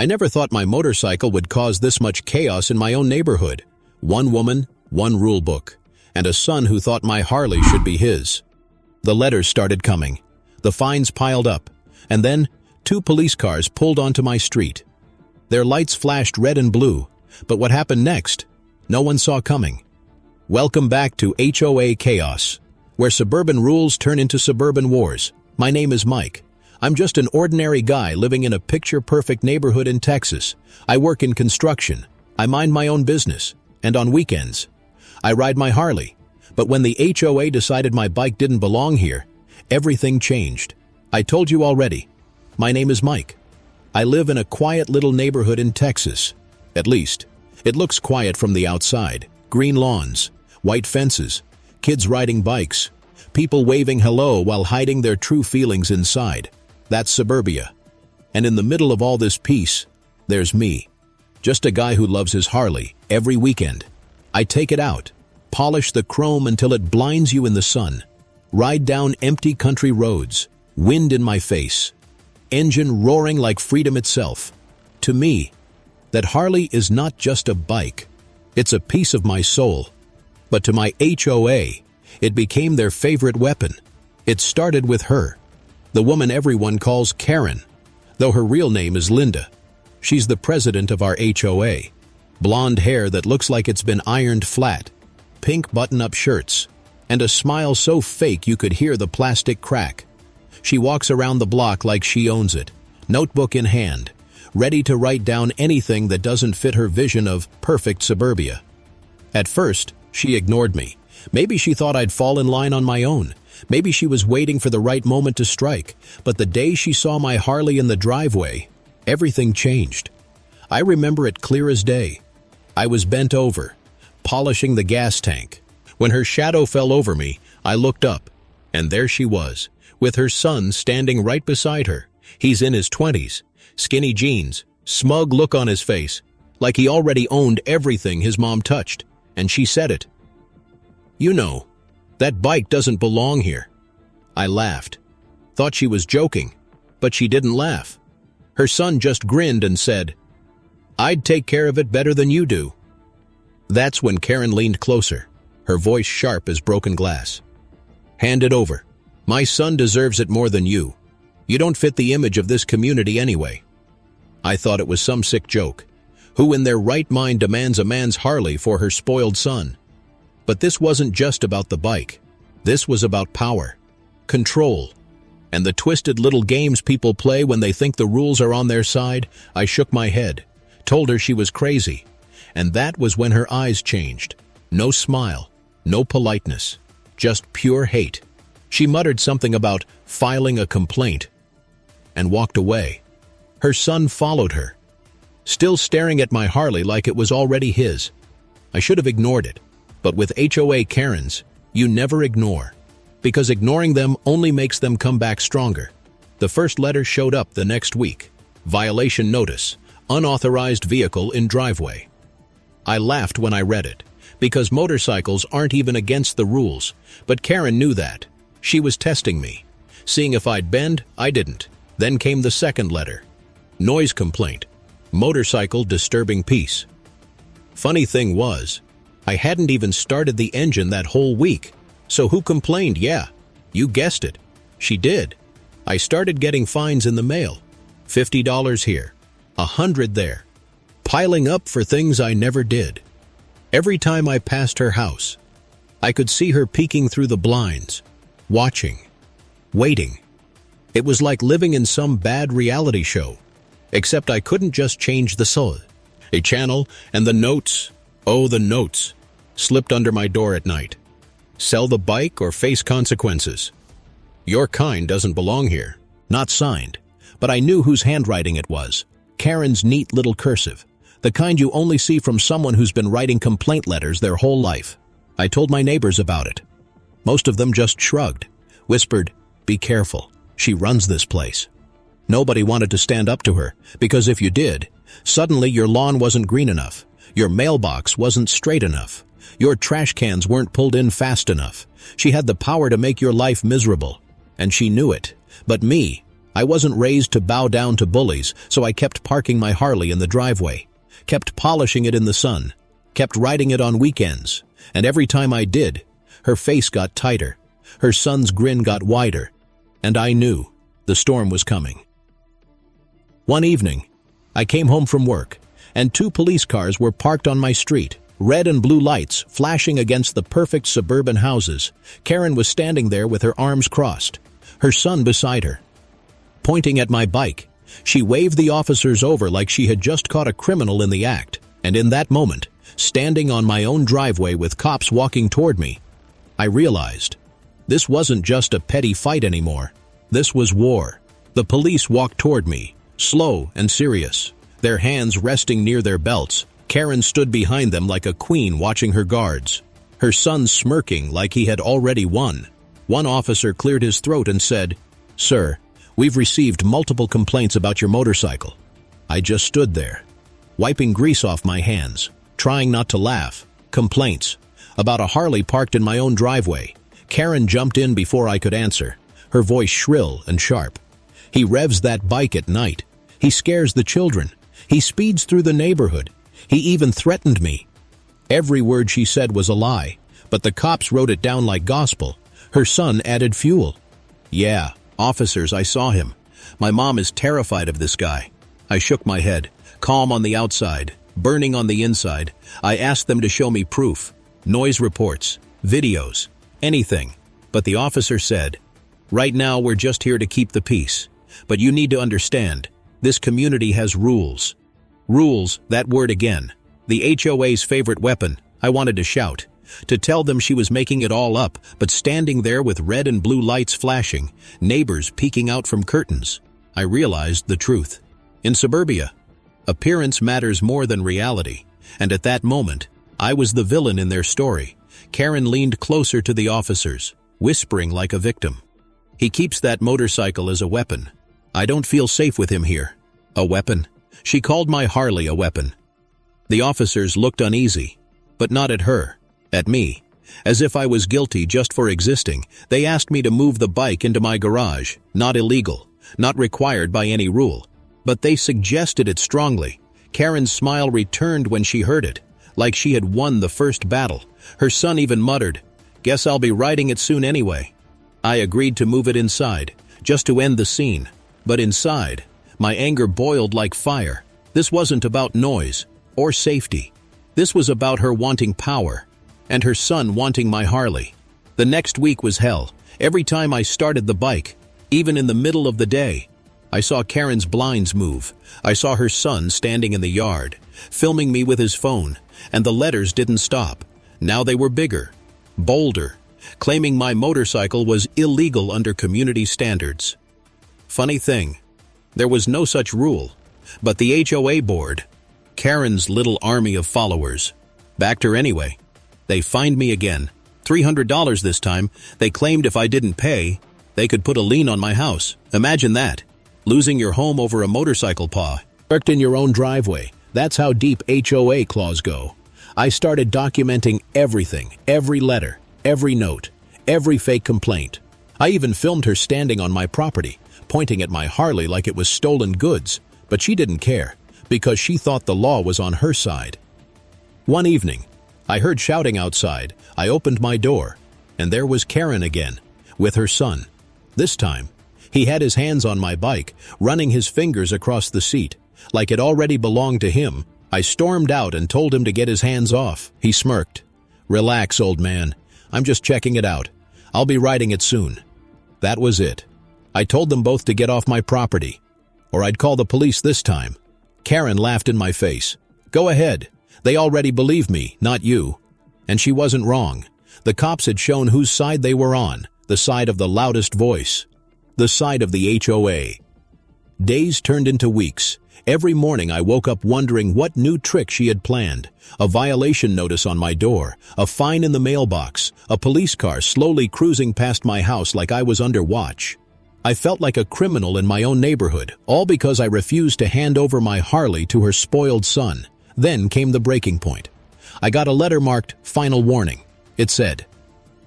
I never thought my motorcycle would cause this much chaos in my own neighborhood. One woman, one rule book, and a son who thought my Harley should be his. The letters started coming. The fines piled up, and then 2 police cars pulled onto my street. Their lights flashed red and blue, but what happened next, no one saw coming. Welcome back to HOA Chaos, where suburban rules turn into suburban wars. My name is Mike. I'm just an ordinary guy living in a picture-perfect neighborhood in Texas. I work in construction. I mind my own business. And on weekends, I ride my Harley. But when the HOA decided my bike didn't belong here, everything changed. I told you already. My name is Mike. I live in a quiet little neighborhood in Texas. At least, it looks quiet from the outside. Green lawns, white fences, kids riding bikes, people waving hello while hiding their true feelings inside. That's suburbia. And in the middle of all this peace, there's me. Just a guy who loves his Harley every weekend. I take it out, polish the chrome until it blinds you in the sun, ride down empty country roads, wind in my face, engine roaring like freedom itself. To me, that Harley is not just a bike. It's a piece of my soul. But to my HOA, it became their favorite weapon. It started with her, the woman everyone calls Karen, though her real name is Linda. She's the president of our HOA. Blonde hair that looks like it's been ironed flat, pink button-up shirts, and a smile so fake you could hear the plastic crack. She walks around the block like she owns it, notebook in hand, ready to write down anything that doesn't fit her vision of perfect suburbia. At first, she ignored me. Maybe she thought I'd fall in line on my own. Maybe she was waiting for the right moment to strike. But the day she saw my Harley in the driveway, everything changed. I remember it clear as day. I was bent over, polishing the gas tank. When her shadow fell over me, I looked up, and there she was, with her son standing right beside her. He's in his 20s, skinny jeans, smug look on his face, like he already owned everything his mom touched. And she said it. "You know, that bike doesn't belong here." I laughed. Thought she was joking, but she didn't laugh. Her son just grinned and said, "I'd take care of it better than you do." That's when Karen leaned closer, her voice sharp as broken glass. "Hand it over. My son deserves it more than you. You don't fit the image of this community anyway." I thought it was some sick joke. Who in their right mind demands a man's Harley for her spoiled son? But this wasn't just about the bike. This was about power, control, and the twisted little games people play when they think the rules are on their side. I shook my head, told her she was crazy, and that was when her eyes changed. No smile, no politeness, just pure hate. She muttered something about filing a complaint and walked away. Her son followed her, still staring at my Harley like it was already his. I should have ignored it, but with HOA Karens, you never ignore, because ignoring them only makes them come back stronger. The first letter showed up the next week. Violation notice, unauthorized vehicle in driveway. I laughed when I read it, because motorcycles aren't even against the rules, but Karen knew that. She was testing me, seeing if I'd bend. I didn't. Then came the second letter. Noise complaint. Motorcycle disturbing peace. Funny thing was, I hadn't even started the engine that whole week. So who complained? Yeah, you guessed it. She did. I started getting fines in the mail. $50 here, $100 there, piling up for things I never did. Every time I passed her house, I could see her peeking through the blinds, watching, waiting. It was like living in some bad reality show, except I couldn't just change a channel, and the notes, oh the notes, slipped under my door at night. Sell the bike or face consequences. Your kind doesn't belong here. Not signed, but I knew whose handwriting it was. Karen's neat little cursive, the kind you only see from someone who's been writing complaint letters their whole life. I told my neighbors about it. Most of them just shrugged, whispered, "Be careful, she runs this place." Nobody wanted to stand up to her, because if you did, suddenly your lawn wasn't green enough, your mailbox wasn't straight enough, your trash cans weren't pulled in fast enough. She had the power to make your life miserable, and she knew it. But me, I wasn't raised to bow down to bullies, so I kept parking my Harley in the driveway, kept polishing it in the sun, kept riding it on weekends, and every time I did, her face got tighter, her son's grin got wider, and I knew the storm was coming. One evening, I came home from work, and 2 police cars were parked on my street, red and blue lights flashing against the perfect suburban houses. Karen was standing there with her arms crossed, her son beside her. Pointing at my bike, she waved the officers over like she had just caught a criminal in the act, and in that moment, standing on my own driveway with cops walking toward me, I realized this wasn't just a petty fight anymore. This was war. The police walked toward me, slow and serious, their hands resting near their belts. Karen stood behind them like a queen watching her guards, her son smirking like he had already won. One officer cleared his throat and said, "Sir, we've received multiple complaints about your motorcycle." I just stood there, wiping grease off my hands, trying not to laugh. Complaints about a Harley parked in my own driveway. Karen jumped in before I could answer, her voice shrill and sharp. "He revs that bike at night. He scares the children. He speeds through the neighborhood. He even threatened me." Every word she said was a lie, but the cops wrote it down like gospel. Her son added fuel. "Yeah, officers, I saw him. My mom is terrified of this guy." I shook my head, calm on the outside, burning on the inside. I asked them to show me proof, noise reports, videos, anything. But the officer said, "Right now we're just here to keep the peace. But you need to understand, this community has rules." Rules, that word again. The HOA's favorite weapon. I wanted to shout, to tell them she was making it all up, but standing there with red and blue lights flashing, neighbors peeking out from curtains, I realized the truth. In suburbia, appearance matters more than reality, and at that moment, I was the villain in their story. Karen leaned closer to the officers, whispering like a victim. "He keeps that motorcycle as a weapon. I don't feel safe with him here." A weapon? She called my Harley a weapon. The officers looked uneasy, but not at her, at me. As if I was guilty just for existing, they asked me to move the bike into my garage. Not illegal, not required by any rule. But they suggested it strongly. Karen's smile returned when she heard it, like she had won the first battle. Her son even muttered, "Guess I'll be riding it soon anyway." I agreed to move it inside, just to end the scene. But inside, my anger boiled like fire. This wasn't about noise or safety. This was about her wanting power, and her son wanting my Harley. The next week was hell. Every time I started the bike, even in the middle of the day, I saw Karen's blinds move. I saw her son standing in the yard, filming me with his phone, and the letters didn't stop. Now they were bigger, bolder, claiming my motorcycle was illegal under community standards. Funny thing, there was no such rule, but the HOA board, Karen's little army of followers, backed her anyway. They fined me again, $300 this time. They claimed if I didn't pay, they could put a lien on my house. Imagine that, losing your home over a motorcycle paw. Parked in your own driveway. That's how deep HOA claws go. I started documenting everything, every letter, every note, every fake complaint. I even filmed her standing on my property, pointing at my Harley like it was stolen goods, but she didn't care, because she thought the law was on her side. One evening, I heard shouting outside. I opened my door, and there was Karen again, with her son. This time, he had his hands on my bike, running his fingers across the seat, like it already belonged to him. I stormed out and told him to get his hands off. He smirked. "Relax, old man. I'm just checking it out. I'll be riding it soon." That was it. I told them both to get off my property, or I'd call the police this time. Karen laughed in my face. "Go ahead. They already believe me, not you." And she wasn't wrong. The cops had shown whose side they were on, the side of the loudest voice, the side of the HOA. Days turned into weeks. Every morning I woke up wondering what new trick she had planned. A violation notice on my door, a fine in the mailbox, a police car slowly cruising past my house like I was under watch. I felt like a criminal in my own neighborhood, all because I refused to hand over my Harley to her spoiled son. Then came the breaking point. I got a letter marked "Final Warning." It said,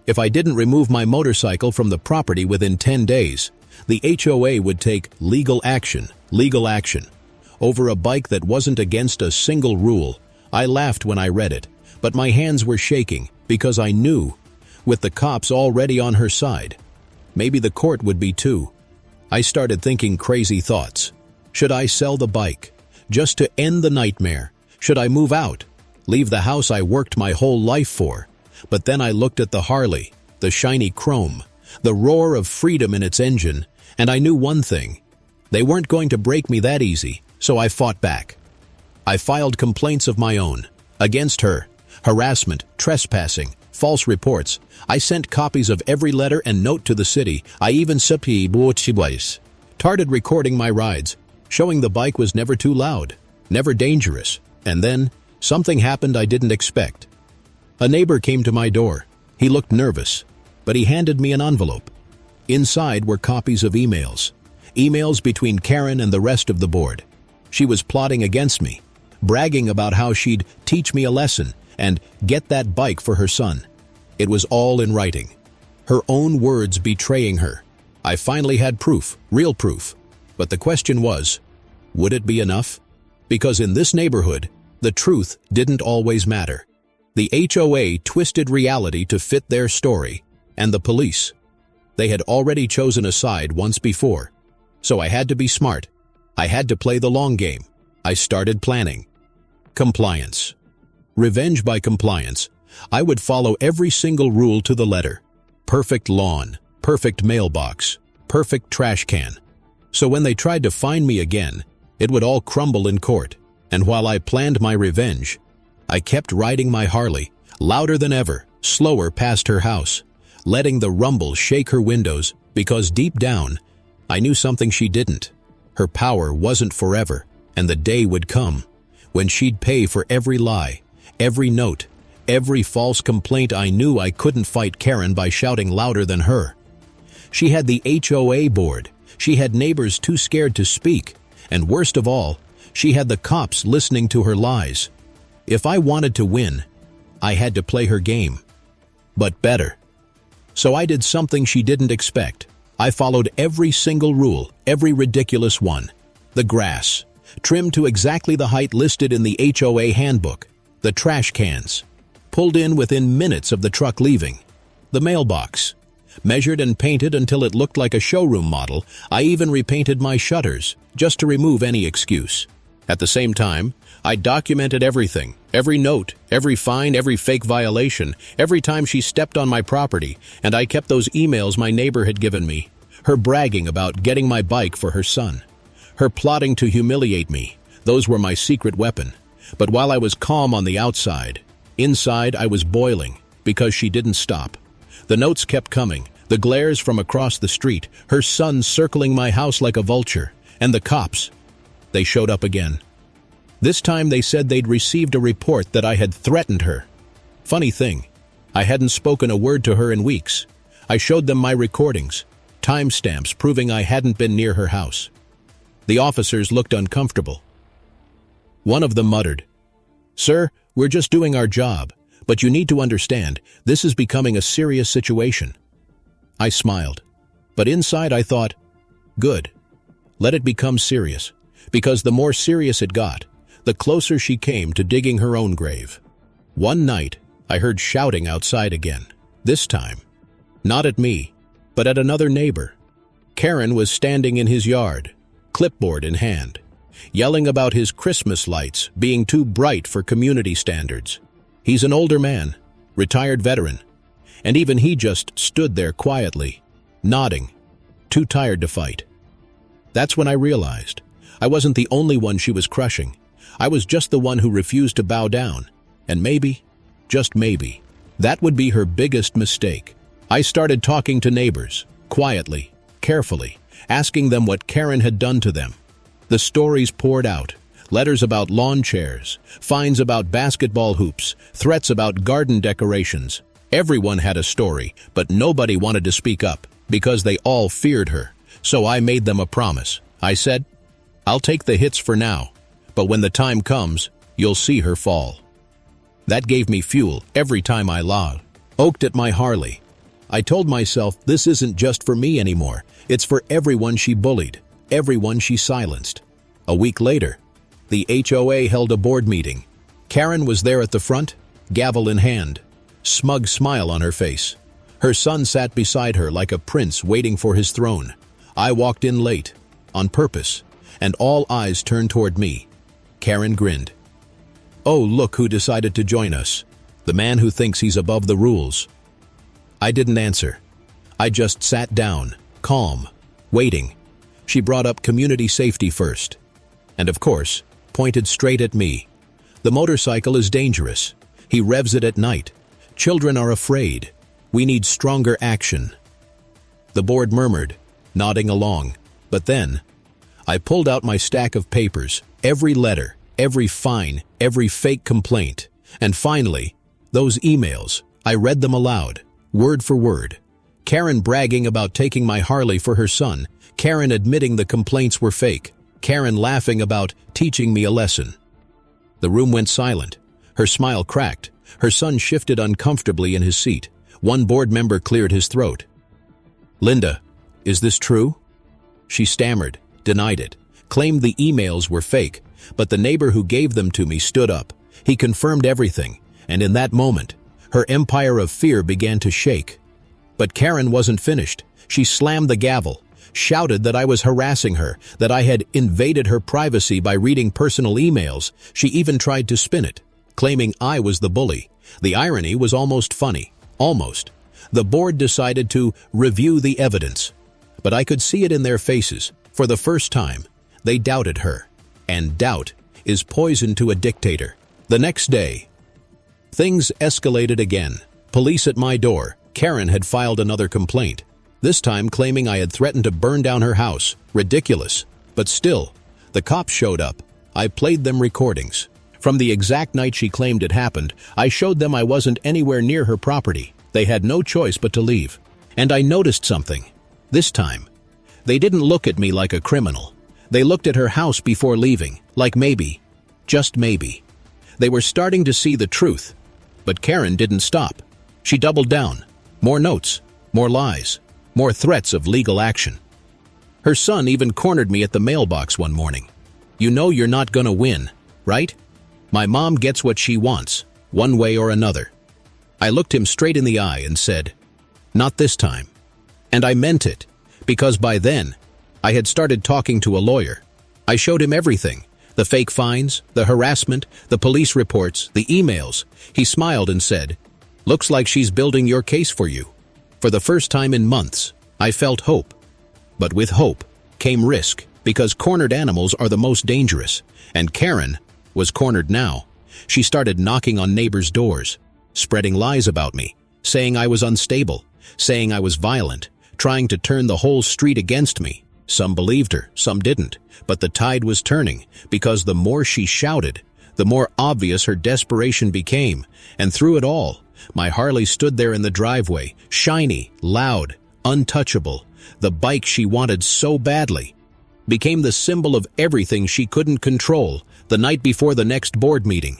if I didn't remove my motorcycle from the property within 10 days, The HOA would take legal action, over a bike that wasn't against a single rule. I laughed when I read it, but my hands were shaking because I knew, with the cops already on her side, maybe the court would be too. I started thinking crazy thoughts. Should I sell the bike, just to end the nightmare? Should I move out, leave the house I worked my whole life for? But then I looked at the Harley, the shiny chrome, the roar of freedom in its engine, and I knew one thing. They weren't going to break me that easy, so I fought back. I filed complaints of my own, against her, harassment, trespassing, false reports. I sent copies of every letter and note to the city. I even started recording my rides, showing the bike was never too loud, never dangerous. And then, something happened I didn't expect. A neighbor came to my door. He looked nervous, but he handed me an envelope. Inside were copies of emails between Karen and the rest of the board. She was plotting against me, bragging about how she'd teach me a lesson and get that bike for her son. It was all in writing. Her own words betraying her. I finally had proof, real proof. But the question was, would it be enough? Because in this neighborhood, the truth didn't always matter. The HOA twisted reality to fit their story, and the police. They had already chosen a side once before. So I had to be smart. I had to play the long game. I started planning. Compliance. Revenge by compliance. I would follow every single rule to the letter. Perfect lawn, perfect mailbox, perfect trash can. So when they tried to find me again, it would all crumble in court. And while I planned my revenge, I kept riding my Harley, louder than ever, slower past her house, letting the rumble shake her windows, because deep down, I knew something she didn't. Her power wasn't forever, and the day would come when she'd pay for every lie, every note, every false complaint. I knew I couldn't fight Karen by shouting louder than her. She had the HOA board. She had neighbors too scared to speak. And worst of all, she had the cops listening to her lies. If I wanted to win, I had to play her game. But better. So I did something she didn't expect. I followed every single rule, every ridiculous one. The grass, trimmed to exactly the height listed in the HOA handbook. The trash cans, pulled in within minutes of the truck leaving. The mailbox, measured and painted until it looked like a showroom model. I even repainted my shutters, just to remove any excuse. At the same time, I documented everything, every note, every fine, every fake violation, every time she stepped on my property, and I kept those emails my neighbor had given me. Her bragging about getting my bike for her son. Her plotting to humiliate me. Those were my secret weapon. But while I was calm on the outside, inside I was boiling, because she didn't stop. The notes kept coming, the glares from across the street, her son circling my house like a vulture, and the cops. They showed up again. This time they said they'd received a report that I had threatened her. Funny thing, I hadn't spoken a word to her in weeks. I showed them my recordings, timestamps proving I hadn't been near her house. The officers looked uncomfortable. One of them muttered, "Sir, we're just doing our job, but you need to understand, this is becoming a serious situation." I smiled, but inside I thought, good. Let it become serious, because the more serious it got, the closer she came to digging her own grave. One night, I heard shouting outside again. This time, not at me, but at another neighbor. Karen was standing in his yard, clipboard in hand, yelling about his Christmas lights being too bright for community standards. He's an older man, retired veteran, and even he just stood there quietly, nodding, too tired to fight. That's when I realized I wasn't the only one she was crushing. I was just the one who refused to bow down. And maybe, just maybe, that would be her biggest mistake. I started talking to neighbors, quietly, carefully, asking them what Karen had done to them. The stories poured out. Letters about lawn chairs, fines about basketball hoops, threats about garden decorations. Everyone had a story, but nobody wanted to speak up, because they all feared her. So I made them a promise. I said, "I'll take the hits for now, but when the time comes, you'll see her fall." That gave me fuel every time I oaked at my Harley. I told myself this isn't just for me anymore. It's for everyone she bullied, everyone she silenced. A week later, the HOA held a board meeting. Karen was there at the front, gavel in hand, smug smile on her face. Her son sat beside her like a prince waiting for his throne. I walked in late, on purpose, and all eyes turned toward me. Karen grinned. "Oh, look who decided to join us. The man who thinks he's above the rules." I didn't answer. I just sat down, calm, waiting. She brought up community safety first. And of course, pointed straight at me. "The motorcycle is dangerous. He revs it at night. Children are afraid. We need stronger action." The board murmured, nodding along. But then, I pulled out my stack of papers, every letter, every fine, every fake complaint. And finally, those emails. I read them aloud, word for word. Karen bragging about taking my Harley for her son. Karen admitting the complaints were fake. Karen laughing about teaching me a lesson. The room went silent. Her smile cracked. Her son shifted uncomfortably in his seat. One board member cleared his throat. "Linda, is this true?" She stammered, denied it, claimed the emails were fake, but the neighbor who gave them to me stood up. He confirmed everything, and in that moment, her empire of fear began to shake. But Karen wasn't finished. She slammed the gavel, shouted that I was harassing her, that I had invaded her privacy by reading personal emails. She even tried to spin it, claiming I was the bully. The irony was almost funny. Almost. The board decided to review the evidence. But I could see it in their faces. For the first time, they doubted her. And doubt is poison to a dictator. The next day, things escalated again. Police at my door. Karen had filed another complaint, this time claiming I had threatened to burn down her house. Ridiculous. But still, the cops showed up. I played them recordings. From the exact night she claimed it happened, I showed them I wasn't anywhere near her property. They had no choice but to leave. And I noticed something. This time, they didn't look at me like a criminal. They looked at her house before leaving, like maybe, just maybe. They were starting to see the truth. But Karen didn't stop. She doubled down. More notes, more lies, more threats of legal action. Her son even cornered me at the mailbox one morning. "You know you're not gonna win, right? My mom gets what she wants, one way or another." I looked him straight in the eye and said, "Not this time." And I meant it, because by then, I had started talking to a lawyer. I showed him everything, the fake fines, the harassment, the police reports, the emails. He smiled and said, "Looks like she's building your case for you." For the first time in months, I felt hope. But with hope came risk, because cornered animals are the most dangerous, and Karen was cornered now. She started knocking on neighbors' doors, spreading lies about me, saying I was unstable, saying I was violent, trying to turn the whole street against me. Some believed her, some didn't, but the tide was turning, because the more she shouted, the more obvious her desperation became. And through it all, my Harley stood there in the driveway, shiny, loud, untouchable. The bike she wanted so badly became the symbol of everything she couldn't control. The night before the next board meeting,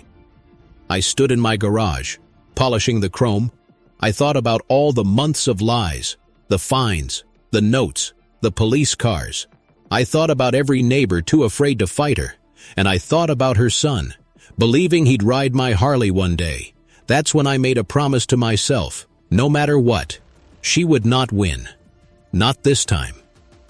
I stood in my garage, polishing the chrome. I thought about all the months of lies, the fines, the notes, the police cars. I thought about every neighbor too afraid to fight her. And I thought about her son, believing he'd ride my Harley one day. That's when I made a promise to myself. No matter what, she would not win. Not this time.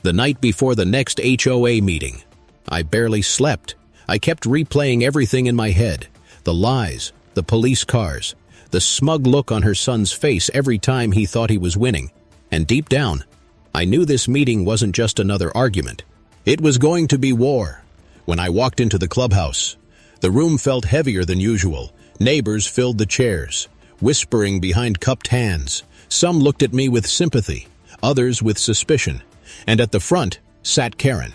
The night before the next HOA meeting, I barely slept. I kept replaying everything in my head. The lies, the police cars, the smug look on her son's face every time he thought he was winning. And deep down, I knew this meeting wasn't just another argument. It was going to be war. When I walked into the clubhouse, the room felt heavier than usual. Neighbors filled the chairs, whispering behind cupped hands. Some looked at me with sympathy, others with suspicion. And at the front sat Karen,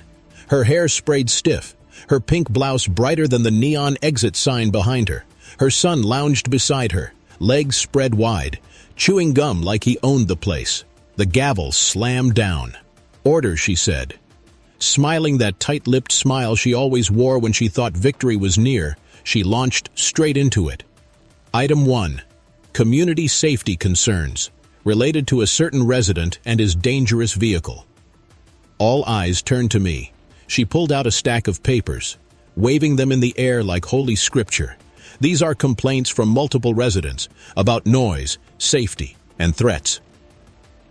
her hair sprayed stiff, her pink blouse brighter than the neon exit sign behind her. Her son lounged beside her, legs spread wide, chewing gum like he owned the place. The gavel slammed down. "Order," she said. Smiling that tight-lipped smile she always wore when she thought victory was near, she launched straight into it. Item 1. Community safety concerns. related to a certain resident and his dangerous vehicle. All eyes turned to me. She pulled out a stack of papers, waving them in the air like holy scripture. These are complaints from multiple residents about noise, safety, and threats.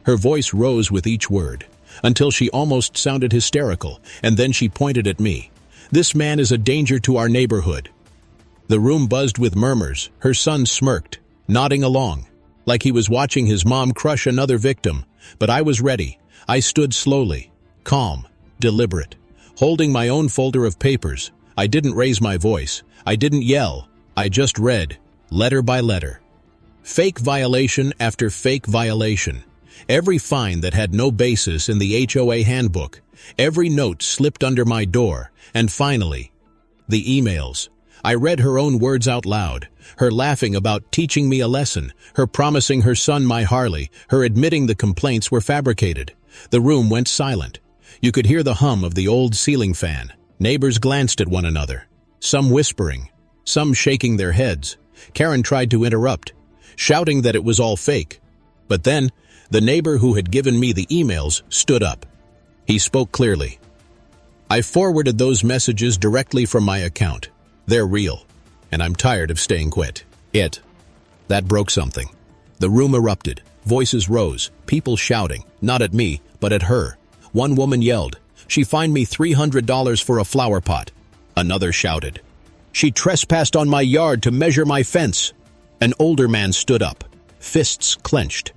Her voice rose with each word, until she almost sounded hysterical, and then she pointed at me. "This man is a danger to our neighborhood." The room buzzed with murmurs. Her son smirked, nodding along, like he was watching his mom crush another victim. But I was ready. I stood slowly, calm, deliberate, holding my own folder of papers. I didn't raise my voice. I didn't yell. I just read, letter by letter. Fake violation after fake violation. Every fine that had no basis in the HOA handbook. Every note slipped under my door. And finally, the emails. I read her own words out loud. Her laughing about teaching me a lesson. Her promising her son my Harley. Her admitting the complaints were fabricated. The room went silent. You could hear the hum of the old ceiling fan. Neighbors glanced at one another. Some whispering. Some shaking their heads. Karen tried to interrupt, shouting that it was all fake. But then, the neighbor who had given me the emails stood up. He spoke clearly. "I forwarded those messages directly from my account. They're real, and I'm tired of staying quiet." That broke something. The room erupted. Voices rose, people shouting, not at me, but at her. One woman yelled, "She fined me $300 for a flower pot." Another shouted, "She trespassed on my yard to measure my fence." An older man stood up, fists clenched.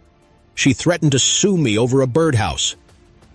"She threatened to sue me over a birdhouse."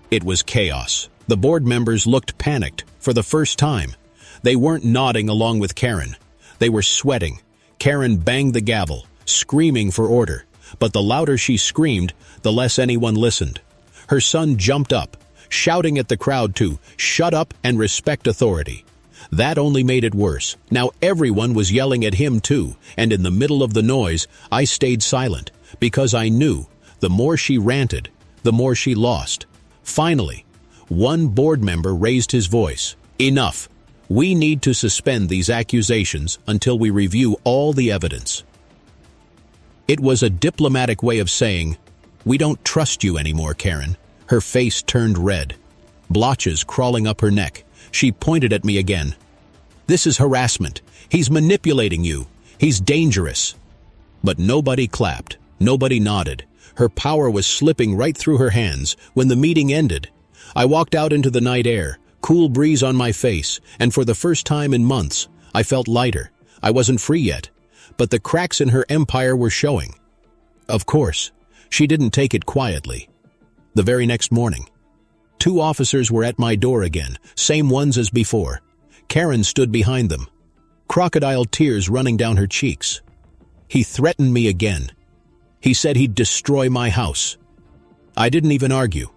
It was chaos. The board members looked panicked for the first time. They weren't nodding along with Karen. They were sweating. Karen banged the gavel, screaming for order. But the louder she screamed, the less anyone listened. Her son jumped up, shouting at the crowd to shut up and respect authority. That only made it worse. Now everyone was yelling at him too, and in the middle of the noise, I stayed silent, because I knew the more she ranted, the more she lost. Finally, one board member raised his voice. "Enough. We need to suspend these accusations until we review all the evidence." It was a diplomatic way of saying, "We don't trust you anymore, Karen." Her face turned red, blotches crawling up her neck. She pointed at me again. "This is harassment. He's manipulating you. He's dangerous." But nobody clapped. Nobody nodded. Her power was slipping right through her hands when the meeting ended. I walked out into the night air, cool breeze on my face, and for the first time in months, I felt lighter. I wasn't free yet, but the cracks in her empire were showing. Of course, she didn't take it quietly. The very next morning, 2 officers were at my door again, same ones as before. Karen stood behind them, crocodile tears running down her cheeks. He threatened me again. He said he'd destroy my house. I didn't even argue.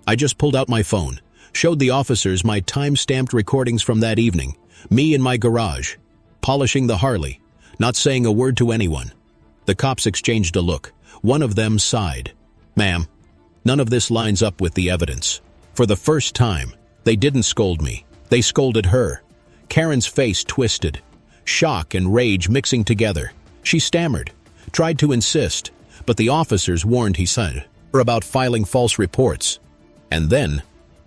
I just pulled out my phone, showed the officers my time-stamped recordings from that evening, me in my garage, polishing the Harley, not saying a word to anyone. The cops exchanged a look. One of them sighed. "Ma'am, none of this lines up with the evidence." For the first time, they didn't scold me. They scolded her. Karen's face twisted, shock and rage mixing together. She stammered, tried to insist, but the officers warned, he said, her about filing false reports. And then,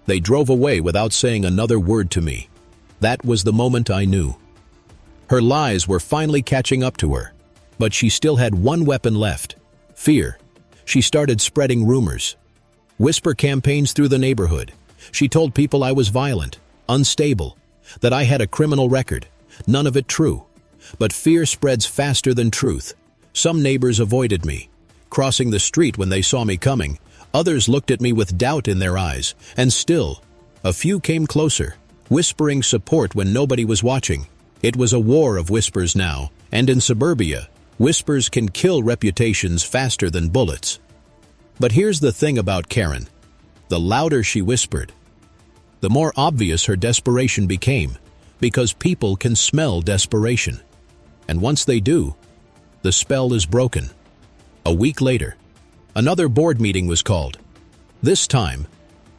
they drove away without saying another word to me. That was the moment I knew. Her lies were finally catching up to her, but she still had one weapon left: fear. She started spreading rumors. Whisper campaigns through the neighborhood. She told people I was violent, unstable, that I had a criminal record. None of it true. But fear spreads faster than truth. Some neighbors avoided me, crossing the street when they saw me coming. Others looked at me with doubt in their eyes, and still, a few came closer, whispering support when nobody was watching. It was a war of whispers now, and in suburbia, whispers can kill reputations faster than bullets. But here's the thing about Karen. The louder she whispered, the more obvious her desperation became, because people can smell desperation. And once they do, the spell is broken. A week later, another board meeting was called. This time,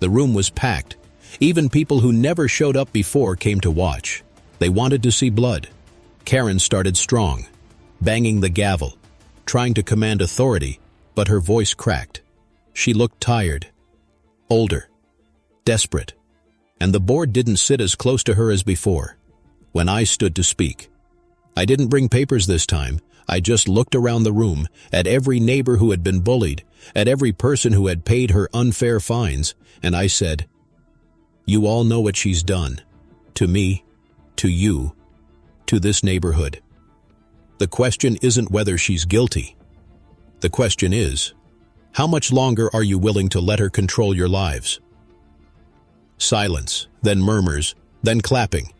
the room was packed. Even people who never showed up before came to watch. They wanted to see blood. Karen started strong, banging the gavel, trying to command authority, but her voice cracked. She looked tired, older, desperate, and the board didn't sit as close to her as before. When I stood to speak, I didn't bring papers this time. I just looked around the room, at every neighbor who had been bullied, at every person who had paid her unfair fines, and I said, "You all know what she's done. To me, to you, to this neighborhood. The question isn't whether she's guilty. The question is, how much longer are you willing to let her control your lives?" Silence, then murmurs, then clapping.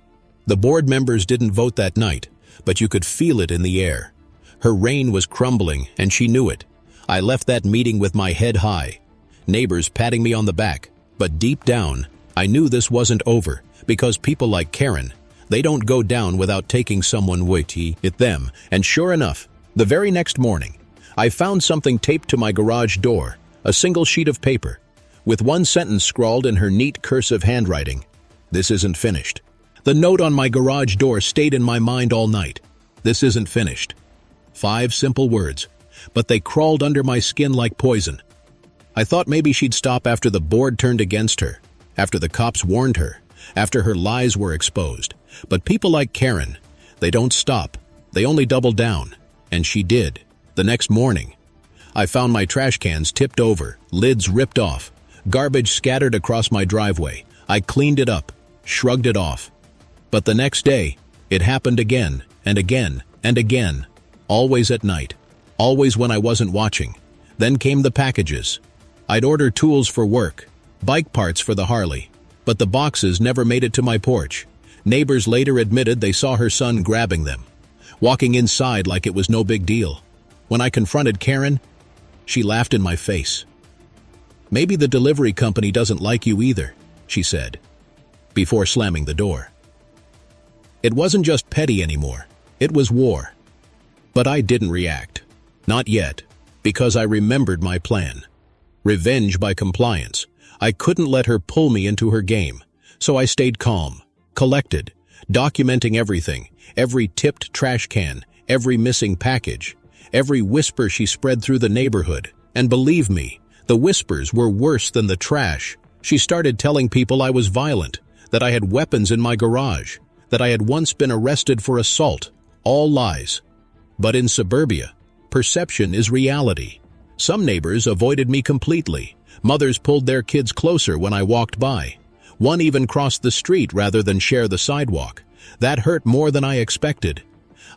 The board members didn't vote that night, but you could feel it in the air. Her reign was crumbling, and she knew it. I left that meeting with my head high, neighbors patting me on the back, but deep down, I knew this wasn't over, because people like Karen, they don't go down without taking someone witty at them. And sure enough, the very next morning, I found something taped to my garage door, a single sheet of paper, with one sentence scrawled in her neat cursive handwriting. "This isn't finished." The note on my garage door stayed in my mind all night. "This isn't finished." 5 simple words, but they crawled under my skin like poison. I thought maybe she'd stop after the board turned against her, after the cops warned her, after her lies were exposed. But people like Karen, they don't stop. They only double down. And she did. The next morning, I found my trash cans tipped over, lids ripped off, garbage scattered across my driveway. I cleaned it up, shrugged it off. But the next day, it happened again and again and again, always at night, always when I wasn't watching. Then came the packages. I'd order tools for work, bike parts for the Harley, but the boxes never made it to my porch. Neighbors later admitted they saw her son grabbing them, walking inside like it was no big deal. When I confronted Karen, she laughed in my face. "Maybe the delivery company doesn't like you either," she said, before slamming the door. It wasn't just petty anymore. It was war. But I didn't react. Not yet, because I remembered my plan. Revenge by compliance. I couldn't let her pull me into her game, so I stayed calm, collected, documenting everything, every tipped trash can, every missing package, every whisper she spread through the neighborhood. And believe me, the whispers were worse than the trash. She started telling people I was violent, that I had weapons in my garage, that I had once been arrested for assault. All lies. But in suburbia, perception is reality. Some neighbors avoided me completely. Mothers pulled their kids closer when I walked by. One even crossed the street rather than share the sidewalk. That hurt more than I expected.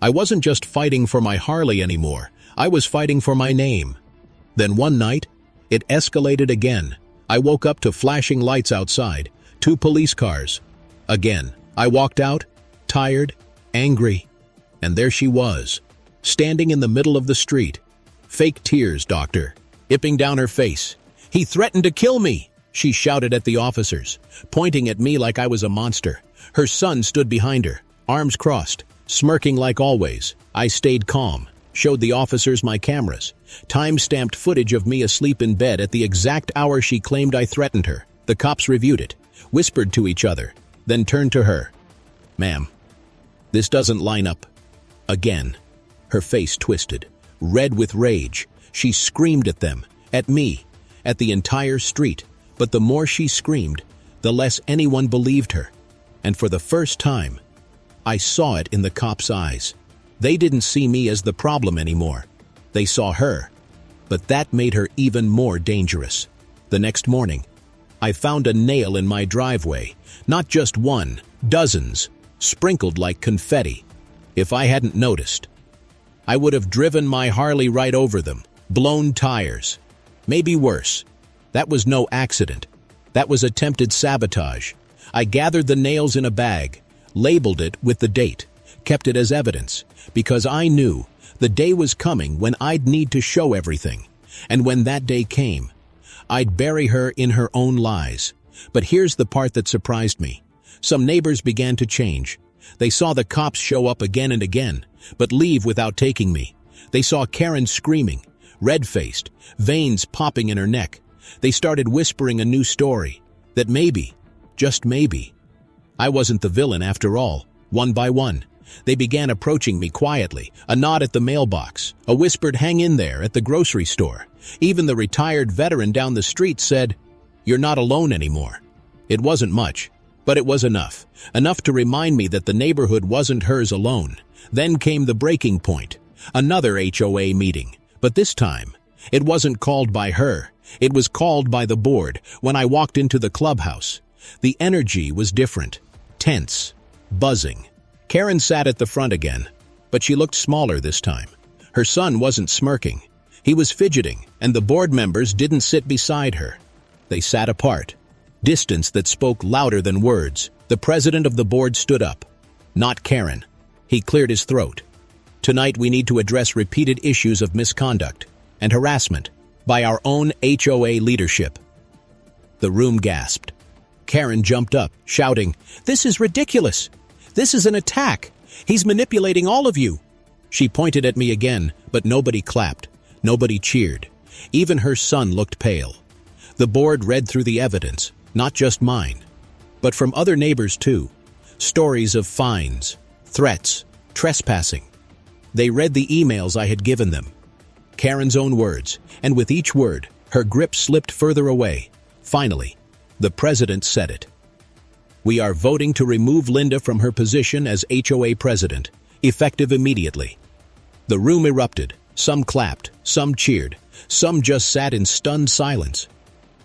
I wasn't just fighting for my Harley anymore. I was fighting for my name. Then one night, it escalated again. I woke up to flashing lights outside, 2 police cars. Again, I walked out, tired, angry, and there she was, standing in the middle of the street. Fake tears, doctor, dripping down her face. "He threatened to kill me," she shouted at the officers, pointing at me like I was a monster. Her son stood behind her, arms crossed, smirking like always. I stayed calm, showed the officers my cameras, time-stamped footage of me asleep in bed at the exact hour she claimed I threatened her. The cops reviewed it, whispered to each other, then turned to her. "Ma'am, this doesn't line up." Again, her face twisted, red with rage. She screamed at them, at me, at the entire street. But the more she screamed, the less anyone believed her. And for the first time, I saw it in the cops' eyes. They didn't see me as the problem anymore. They saw her. But that made her even more dangerous. The next morning, I found a nail in my driveway. Not just one, dozens, sprinkled like confetti. If I hadn't noticed, I would have driven my Harley right over them, blown tires. Maybe worse. That was no accident. That was attempted sabotage. I gathered the nails in a bag, labeled it with the date, kept it as evidence, because I knew the day was coming when I'd need to show everything. And when that day came, I'd bury her in her own lies. But here's the part that surprised me. Some neighbors began to change. They saw the cops show up again and again, but leave without taking me. They saw Karen screaming, red-faced, veins popping in her neck. They started whispering a new story, that maybe, just maybe, I wasn't the villain after all. One by one, They began approaching me quietly, a nod at the mailbox, a whispered "hang in there" at the grocery store. Even the retired veteran down the street said, "You're not alone anymore." It wasn't much, but it was enough. Enough to remind me that the neighborhood wasn't hers alone. Then came the breaking point. Another HOA meeting, but this time, it wasn't called by her. It was called by the board when I walked into the clubhouse. The energy was different, tense, buzzing. Karen sat at the front again, but she looked smaller this time. Her son wasn't smirking. He was fidgeting, and the board members didn't sit beside her. They sat apart. Distance that spoke louder than words. The president of the board stood up. "Not Karen." He cleared his throat. "Tonight we need to address repeated issues of misconduct and harassment by our own HOA leadership." The room gasped. Karen jumped up, shouting, "This is ridiculous! This is an attack! He's manipulating all of you!" She pointed at me again, but nobody clapped. Nobody cheered. Even her son looked pale. The board read through the evidence, not just mine, but from other neighbors too. Stories of fines, threats, trespassing. They read the emails I had given them. Karen's own words, and with each word, her grip slipped further away. Finally, the president said it. "We are voting to remove Linda from her position as HOA president, effective immediately." The room erupted. Some clapped, some cheered, some just sat in stunned silence.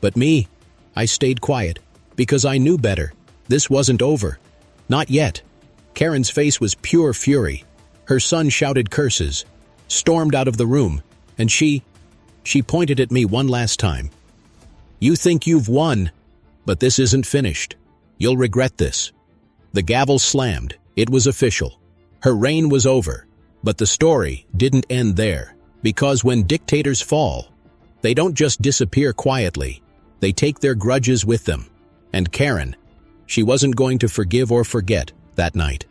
But me, I stayed quiet, because I knew better. This wasn't over. Not yet. Karen's face was pure fury. Her son shouted curses, stormed out of the room, and she pointed at me one last time. "You think you've won, but this isn't finished. You'll regret this." The gavel slammed. It was official. Her reign was over. But the story didn't end there, because when dictators fall, they don't just disappear quietly. They take their grudges with them. And Karen, she wasn't going to forgive or forget that night.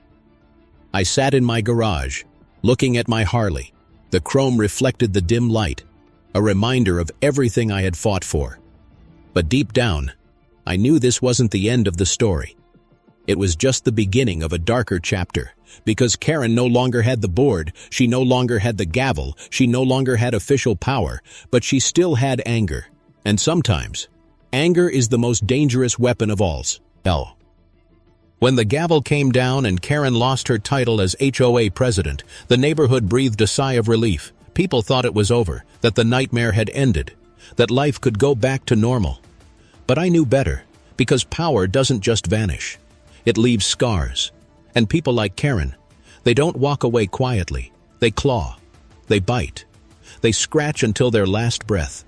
I sat in my garage, looking at my Harley. The chrome reflected the dim light, a reminder of everything I had fought for. But deep down, I knew this wasn't the end of the story. It was just the beginning of a darker chapter, because Karen no longer had the board, she no longer had the gavel, she no longer had official power, but she still had anger. And sometimes, anger is the most dangerous weapon of all. When the gavel came down and Karen lost her title as HOA president, the neighborhood breathed a sigh of relief. People thought it was over, that the nightmare had ended, that life could go back to normal. But I knew better, because power doesn't just vanish. It leaves scars. And people like Karen, they don't walk away quietly. They claw. They bite. They scratch until their last breath.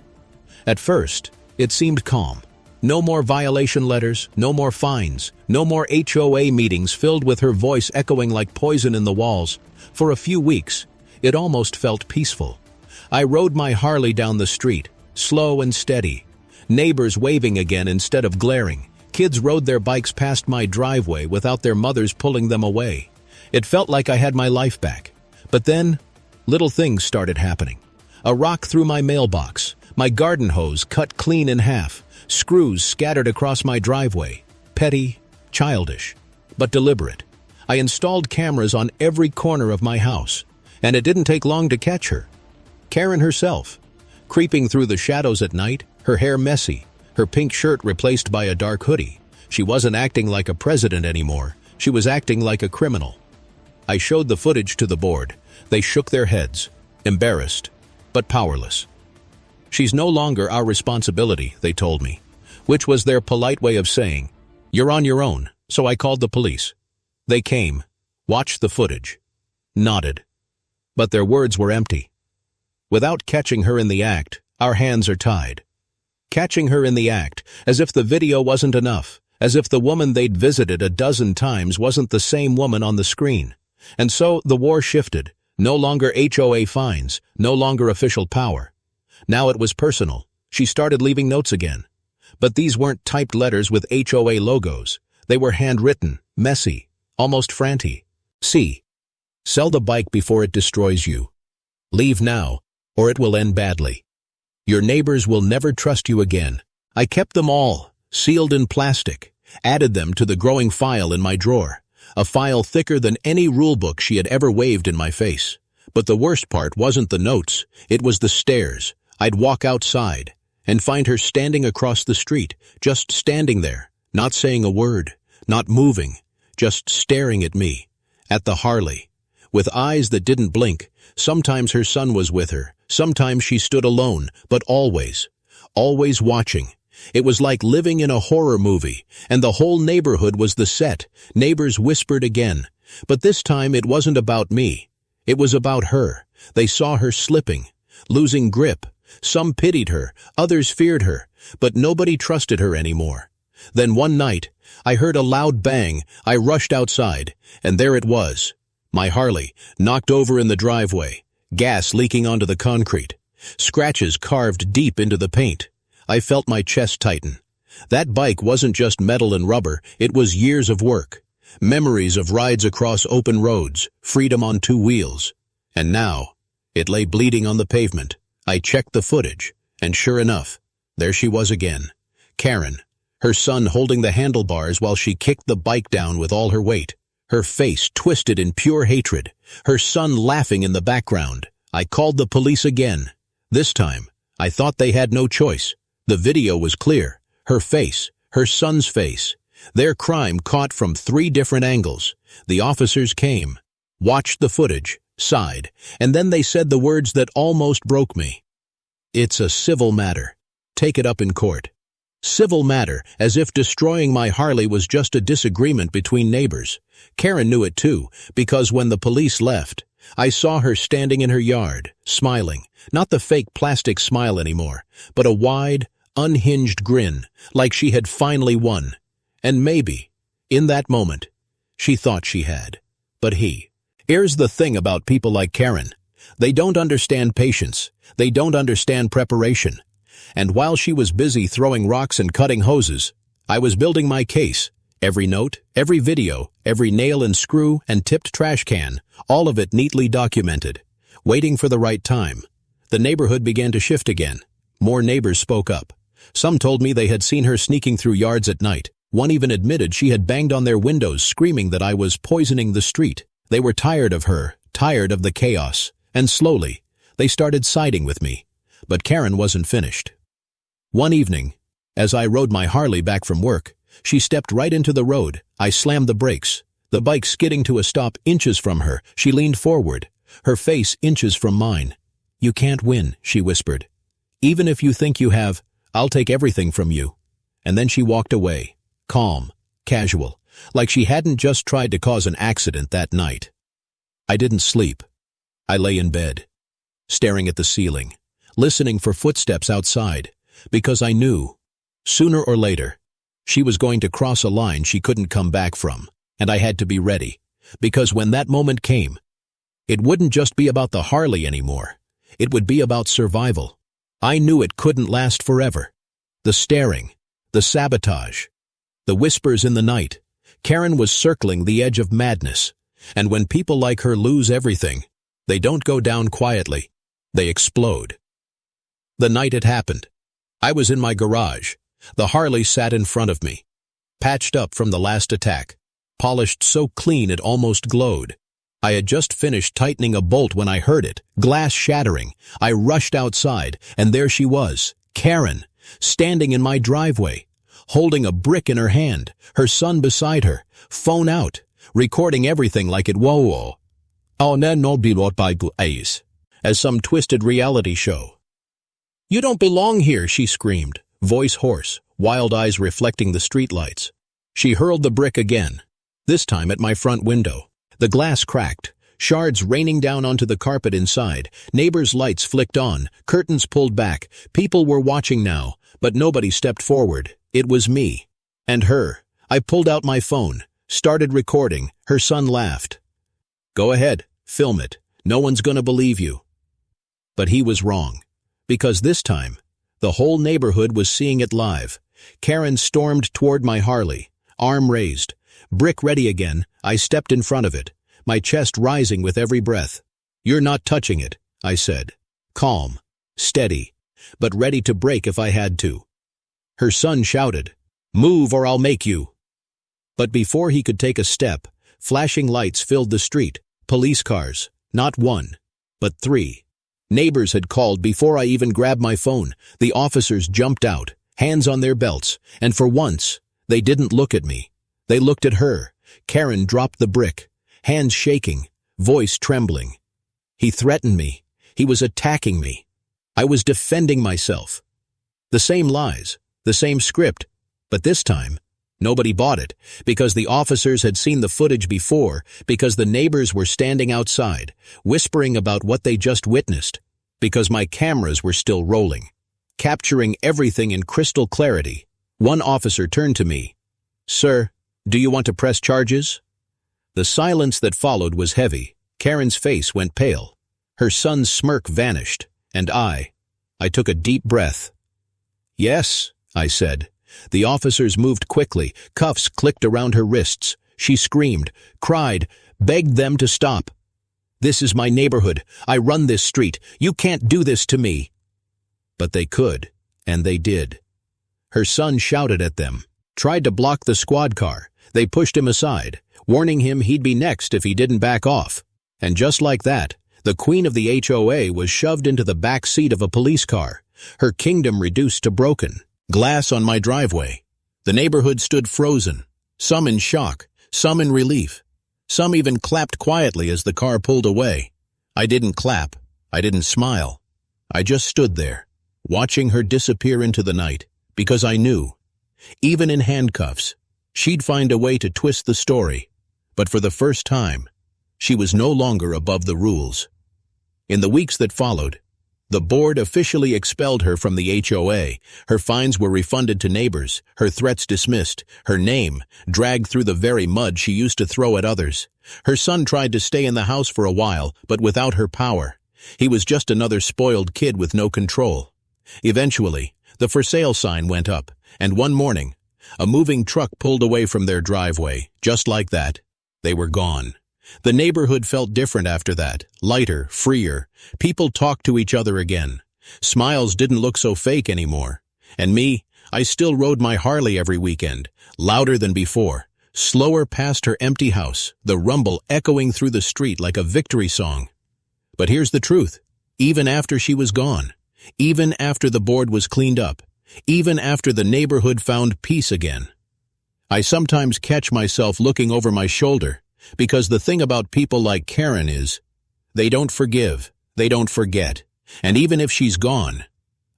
At first, it seemed calm. No more violation letters, no more fines, no more HOA meetings filled with her voice echoing like poison in the walls. For a few weeks, it almost felt peaceful. I rode my Harley down the street, slow and steady. Neighbors waving again instead of glaring. Kids rode their bikes past my driveway without their mothers pulling them away. It felt like I had my life back. But then, little things started happening. A rock through my mailbox, my garden hose cut clean in half, screws scattered across my driveway. Petty, childish, but deliberate. I installed cameras on every corner of my house, and it didn't take long to catch her. Karen herself, creeping through the shadows at night, her hair messy, her pink shirt replaced by a dark hoodie. She wasn't acting like a president anymore. She was acting like a criminal. I showed the footage to the board. They shook their heads, embarrassed, but powerless. "She's no longer our responsibility," they told me, which was their polite way of saying, "You're on your own." So I called the police. They came, watched the footage, nodded. But their words were empty. Without catching her in the act, our hands are tied. Catching her in the act, as if the video wasn't enough, as if the woman they'd visited a dozen times wasn't the same woman on the screen. And so the war shifted. No longer HOA fines, no longer official power. Now it was personal. She started leaving notes again. But these weren't typed letters with HOA logos. They were handwritten, messy, almost frantic. See, sell the bike before it destroys you. Leave now, or it will end badly. Your neighbors will never trust you again. I kept them all, sealed in plastic, added them to the growing file in my drawer. a file thicker than any rulebook she had ever waved in my face. But the worst part wasn't the notes, it was the stares. I'd walk outside and find her standing across the street, just standing there, not saying a word, not moving, just staring at me, at the Harley, with eyes that didn't blink. Sometimes her son was with her, sometimes she stood alone, but always watching. It was like living in a horror movie, and the whole neighborhood was the set. Neighbors whispered again, but this time it wasn't about me. It was about her. They saw her slipping, losing grip. Some pitied her, others feared her, but nobody trusted her anymore. Then one night, I heard a loud bang. I rushed outside, and there it was. My Harley, knocked over in the driveway, gas leaking onto the concrete, scratches carved deep into the paint. I felt my chest tighten. That bike wasn't just metal and rubber, it was years of work. Memories of rides across open roads, freedom on two wheels. And now, it lay bleeding on the pavement. I checked the footage, and sure enough, there she was again. Karen, her son holding the handlebars while she kicked the bike down with all her weight. Her face twisted in pure hatred, her son laughing in the background. I called the police again. This time, I thought they had no choice. The video was clear. Her face, her son's face. Their crime caught from 3 different angles. The officers came, watched the footage, sighed, and then they said the words that almost broke me. "It's a civil matter. Take it up in court." Civil matter, as if destroying my Harley was just a disagreement between neighbors. Karen knew it too, because when the police left, I saw her standing in her yard, smiling, not the fake plastic smile anymore, but a wide, unhinged grin, like she had finally won. And maybe, in that moment, she thought she had. But here's the thing about people like Karen. They don't understand patience. They don't understand preparation. And while she was busy throwing rocks and cutting hoses, I was building my case. Every note, every video, every nail and screw and tipped trash can, all of it neatly documented. Waiting for the right time. The neighborhood began to shift again. More neighbors spoke up. Some told me they had seen her sneaking through yards at night. One even admitted she had banged on their windows screaming that I was poisoning the street. They were tired of her, tired of the chaos. And slowly, they started siding with me. But Karen wasn't finished. One evening, as I rode my Harley back from work, she stepped right into the road. I slammed the brakes. The bike skidding to a stop inches from her. She leaned forward, her face inches from mine. "You can't win," she whispered. "Even if you think you have, I'll take everything from you." And then she walked away, calm, casual, like she hadn't just tried to cause an accident that night. I didn't sleep. I lay in bed, staring at the ceiling, listening for footsteps outside, because I knew, sooner or later, she was going to cross a line she couldn't come back from, and I had to be ready, because when that moment came, it wouldn't just be about the Harley anymore. It would be about survival. I knew it couldn't last forever. The staring, the sabotage, the whispers in the night. Karen was circling the edge of madness, and when people like her lose everything, they don't go down quietly. They explode. The night it happened, I was in my garage. The Harley sat in front of me, patched up from the last attack, polished so clean it almost glowed. I had just finished tightening a bolt when I heard it, glass shattering. I rushed outside, and there she was, Karen, standing in my driveway, holding a brick in her hand, her son beside her, phone out, recording everything like it was as some twisted reality show. "You don't belong here," she screamed, voice hoarse, wild eyes reflecting the streetlights. She hurled the brick again, this time at my front window. The glass cracked, shards raining down onto the carpet inside. Neighbors' lights flicked on, curtains pulled back. People were watching now, but nobody stepped forward. It was me. And her. I pulled out my phone, started recording. Her son laughed. "Go ahead, film it. No one's gonna believe you." But he was wrong. Because this time, the whole neighborhood was seeing it live. Karen stormed toward my Harley, arm raised. Brick ready again, I stepped in front of it, my chest rising with every breath. "You're not touching it," I said. Calm, steady, but ready to break if I had to. Her son shouted, "Move or I'll make you." But before he could take a step, Flashing lights filled the street. Police cars. Not one, but 3. Neighbors had called before I even grabbed my phone. The officers jumped out, hands on their belts, and for once, they didn't look at me. They looked at her. Karen dropped the brick, hands shaking, voice trembling. He threatened me. He was attacking me. I was defending myself. The same lies, the same script, but this time, nobody bought it, because the officers had seen the footage before, because the neighbors were standing outside, whispering about what they just witnessed, because my cameras were still rolling, capturing everything in crystal clarity. One officer turned to me. "Sir, do you want to press charges?" The silence that followed was heavy. Karen's face went pale. Her son's smirk vanished, and I took a deep breath. "Yes," I said. The officers moved quickly. Cuffs clicked around her wrists. She screamed, cried, begged them to stop. "This is my neighborhood. I run this street. You can't do this to me." But they could, and they did. Her son shouted at them, tried to block the squad car. They pushed him aside, warning him he'd be next if he didn't back off. And just like that, the queen of the HOA was shoved into the back seat of a police car, her kingdom reduced to broken glass on my driveway. The neighborhood stood frozen, some in shock, some in relief. Some even clapped quietly as the car pulled away. I didn't clap. I didn't smile. I just stood there, watching her disappear into the night, because I knew, even in handcuffs, she'd find a way to twist the story. But for the first time, she was no longer above the rules. In the weeks that followed, the board officially expelled her from the HOA. Her fines were refunded to neighbors, her threats dismissed, her name dragged through the very mud she used to throw at others. Her son tried to stay in the house for a while, but without her power. He was just another spoiled kid with no control. Eventually, the for sale sign went up, and one morning, a moving truck pulled away from their driveway. Just like that, they were gone. The neighborhood felt different after that, lighter, freer. People talked to each other again. Smiles didn't look so fake anymore. And me, I still rode my Harley every weekend, louder than before, slower past her empty house, the rumble echoing through the street like a victory song. But here's the truth. Even after she was gone, even after the board was cleaned up, even after the neighborhood found peace again, I sometimes catch myself looking over my shoulder. Because the thing about people like Karen is, they don't forgive, they don't forget. And even if she's gone,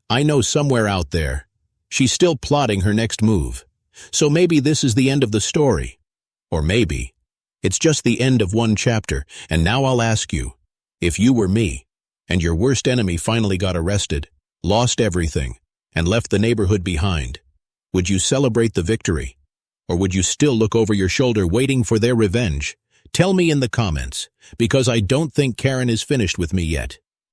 I know somewhere out there, she's still plotting her next move. So maybe this is the end of the story. Or maybe it's just the end of one chapter. And now I'll ask you, if you were me, and your worst enemy finally got arrested, lost everything, and left the neighborhood behind, would you celebrate the victory? Or would you still look over your shoulder waiting for their revenge? Tell me in the comments, because I don't think Karen is finished with me yet.